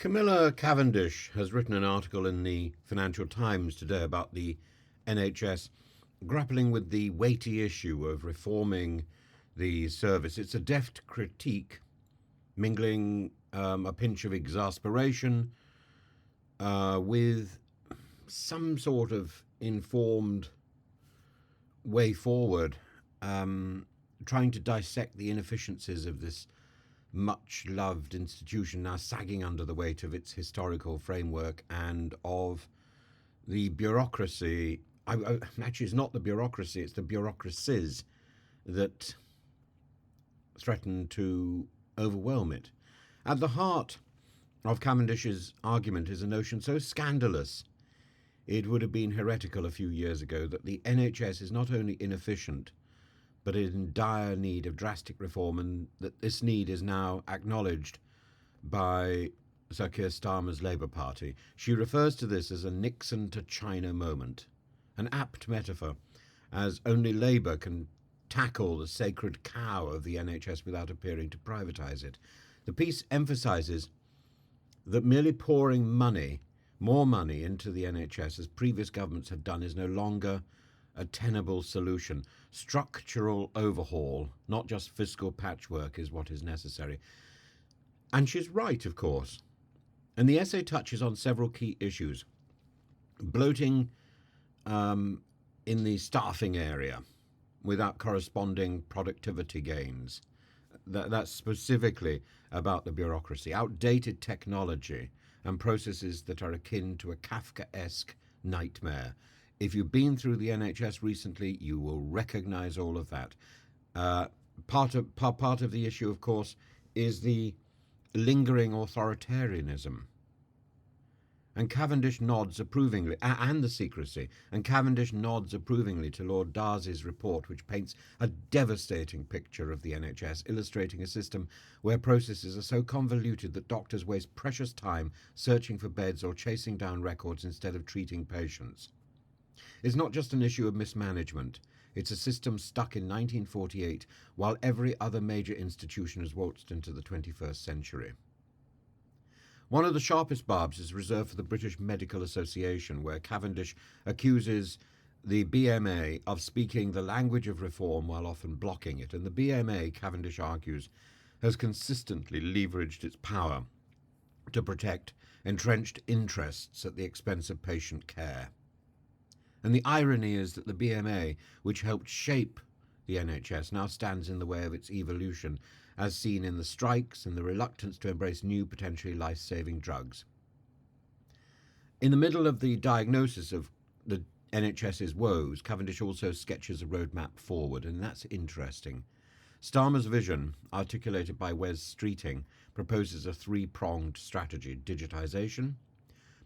Camilla Cavendish has written an article in the Financial Times today about the NHS grappling with the weighty issue of reforming the service. It's a deft critique, mingling a pinch of exasperation with some sort of informed way forward, trying to dissect the inefficiencies of this much loved institution now sagging under the weight of its historical framework and of the bureaucracy. Actually, it's not the bureaucracy, it's the bureaucracies that threaten to overwhelm it. At the heart of Cavendish's argument is a notion so scandalous it would have been heretical a few years ago, that the NHS is not only inefficient but in dire need of drastic reform, and that this need is now acknowledged by Sir Keir Starmer's Labour Party. She refers to this as a Nixon to China moment, an apt metaphor, as only Labour can tackle the sacred cow of the NHS without appearing to privatise it. The piece emphasises that merely pouring more money into the NHS, as previous governments have done, is no longer a tenable solution. Structural overhaul, not just fiscal patchwork, is what is necessary. And she's right, of course. And the essay touches on several key issues. Bloating in the staffing area without corresponding productivity gains. That's specifically about the bureaucracy. Outdated technology and processes that are akin to a Kafkaesque nightmare. If you've been through the NHS recently, you will recognise all of that. Part of the issue, of course, is the lingering authoritarianism. And Cavendish nods approvingly, and the secrecy, and Cavendish nods approvingly to Lord Darzi's report, which paints a devastating picture of the NHS, illustrating a system where processes are so convoluted that doctors waste precious time searching for beds or chasing down records instead of treating patients. It's not just an issue of mismanagement. It's a system stuck in 1948 while every other major institution has waltzed into the 21st century. One of the sharpest barbs is reserved for the British Medical Association, where Cavendish accuses the BMA of speaking the language of reform while often blocking it. And the BMA, Cavendish argues, has consistently leveraged its power to protect entrenched interests at the expense of patient care. And the irony is that the BMA, which helped shape the NHS, now stands in the way of its evolution, as seen in the strikes and the reluctance to embrace new, potentially life-saving drugs. In the middle of the diagnosis of the NHS's woes, Cavendish also sketches a roadmap forward, and that's interesting. Starmer's vision, articulated by Wes Streeting, proposes a three-pronged strategy: digitisation,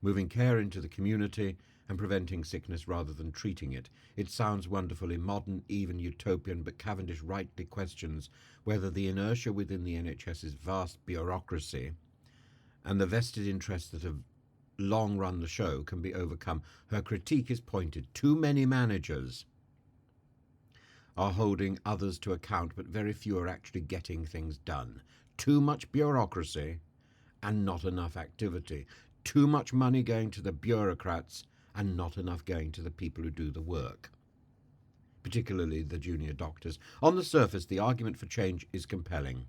moving care into the community, and preventing sickness rather than treating it. It sounds wonderfully modern, even utopian, but Cavendish rightly questions whether the inertia within the NHS's vast bureaucracy and the vested interests that have long run the show can be overcome. Her critique is pointed. Too many managers are holding others to account, but very few are actually getting things done. Too much bureaucracy and not enough activity. Too much money going to the bureaucrats and not enough going to the people who do the work, particularly the junior doctors. On the surface, the argument for change is compelling,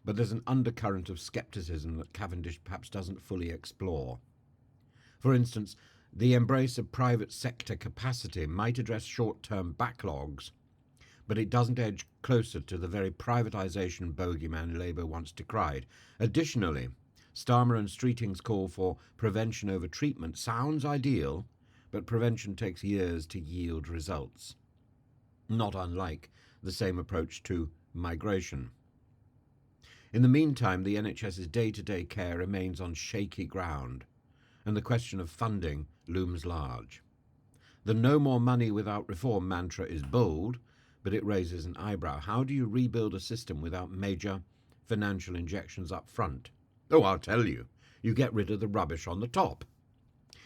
but there's an undercurrent of scepticism that Cavendish perhaps doesn't fully explore. For instance, the embrace of private sector capacity might address short-term backlogs, but it doesn't edge closer to the very privatisation bogeyman Labour once decried. Additionally, Starmer and Streeting's call for prevention over treatment sounds ideal, but prevention takes years to yield results, not unlike the same approach to migration. In the meantime, the NHS's day-to-day care remains on shaky ground, and the question of funding looms large. The no more money without reform mantra is bold, but it raises an eyebrow. How do you rebuild a system without major financial injections up front? Oh, I'll tell you. You get rid of the rubbish on the top.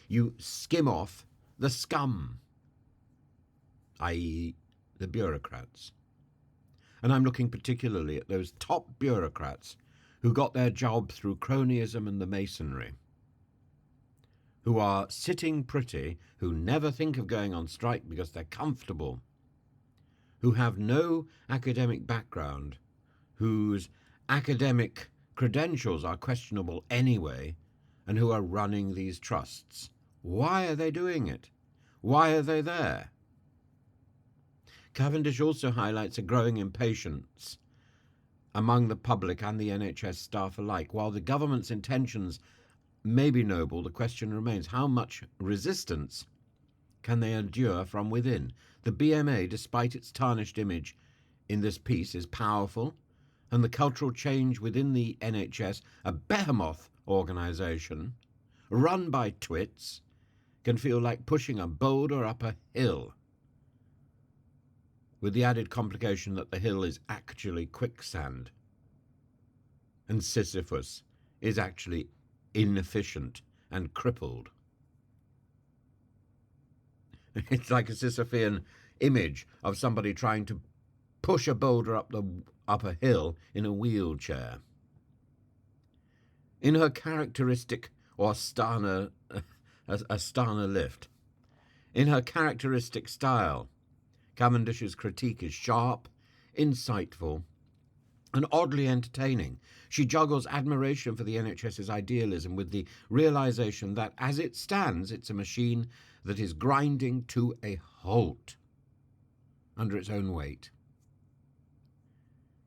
You skim off the scum, i.e. the bureaucrats. And I'm looking particularly at those top bureaucrats who got their job through cronyism and the masonry, who are sitting pretty, who never think of going on strike because they're comfortable, who have no academic background, whose academic credentials are questionable anyway, and who are running these trusts. Why are they doing it? Why are they there? Cavendish also highlights a growing impatience among the public and the NHS staff alike. While the government's intentions may be noble, the question remains, how much resistance can they endure from within? The BMA, despite its tarnished image in this piece, is powerful, and the cultural change within the NHS, a behemoth organisation run by twits, can feel like pushing a boulder up a hill, with the added complication that the hill is actually quicksand, and Sisyphus is actually inefficient and crippled. It's like a Sisyphean image of somebody trying to push a boulder up a hill in a wheelchair. In her characteristic Astana lift, in her characteristic style, Cavendish's critique is sharp, insightful, and oddly entertaining. She juggles admiration for the NHS's idealism with the realization that, as it stands, it's a machine that is grinding to a halt under its own weight.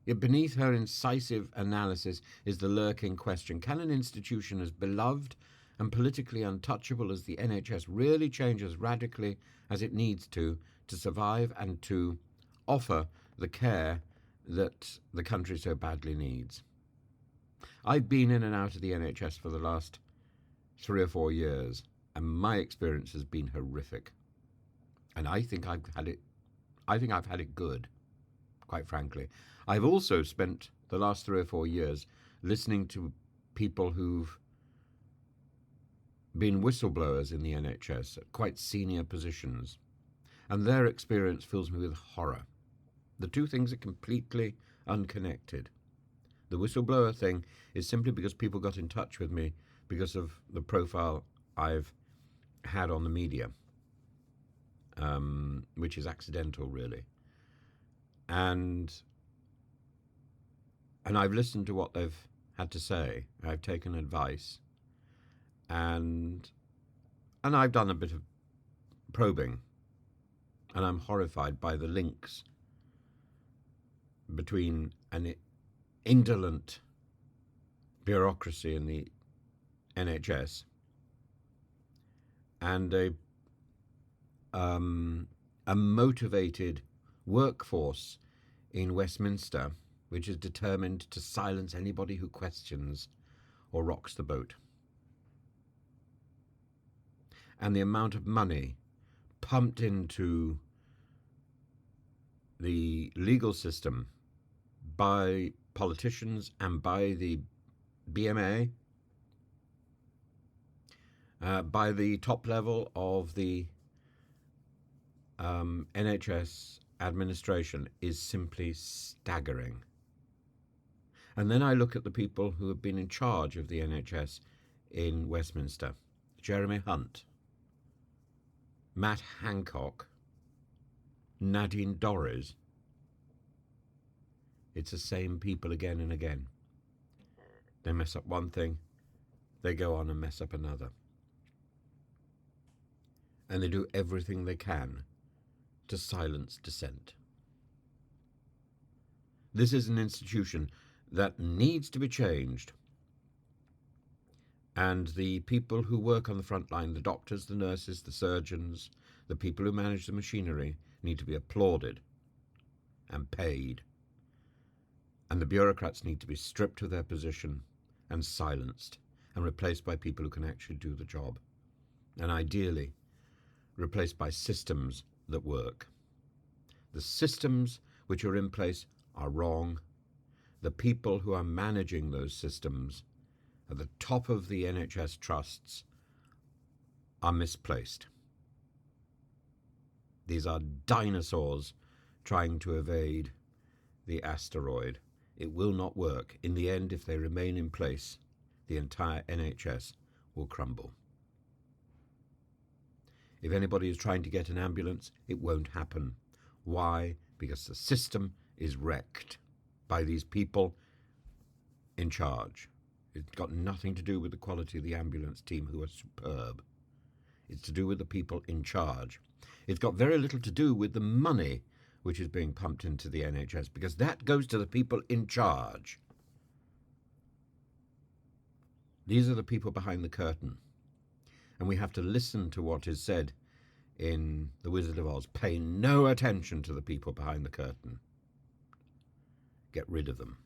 Yet beneath her incisive analysis is the lurking question: can an institution as beloved and politically untouchable as the NHS really change as radically as it needs to survive and to offer the care that the country so badly needs? I've been in and out of the NHS for the last 3 or 4 years, and my experience has been horrific. And I think I've had it good, quite frankly. I've also spent the last 3 or 4 years listening to people who've been whistleblowers in the NHS at quite senior positions, and their experience fills me with horror. The two things are completely unconnected. The whistleblower thing is simply because people got in touch with me because of the profile I've had on the media, which is accidental, really. And I've listened to what they've had to say. I've taken advice, and I've done a bit of probing, and I'm horrified by the links between an indolent bureaucracy in the NHS and a motivated workforce in Westminster which is determined to silence anybody who questions or rocks the boat. And the amount of money pumped into the legal system by politicians and by the BMA, by the top level of the NHS administration, is simply staggering. And then I look at the people who have been in charge of the NHS in Westminster: Jeremy Hunt, Matt Hancock, Nadine Dorries. It's the same people again and again. They mess up one thing, they go on and mess up another. And they do everything they can to silence dissent. This is an institution that needs to be changed. And the people who work on the front line, the doctors, the nurses, the surgeons, the people who manage the machinery, need to be applauded and paid. And the bureaucrats need to be stripped of their position and silenced and replaced by people who can actually do the job. And ideally, replaced by systems that work. The systems which are in place are wrong. The people who are managing those systems at the top of the NHS trusts are misplaced. These are dinosaurs trying to evade the asteroid. It will not work. In the end, if they remain in place, the entire NHS will crumble. If anybody is trying to get an ambulance, it won't happen. Why? Because the system is wrecked by these people in charge. It's got nothing to do with the quality of the ambulance team, who are superb. It's to do with the people in charge. It's got very little to do with the money which is being pumped into the NHS, because that goes to the people in charge. These are the people behind the curtain. And we have to listen to what is said in The Wizard of Oz. Pay no attention to the people behind the curtain. Get rid of them.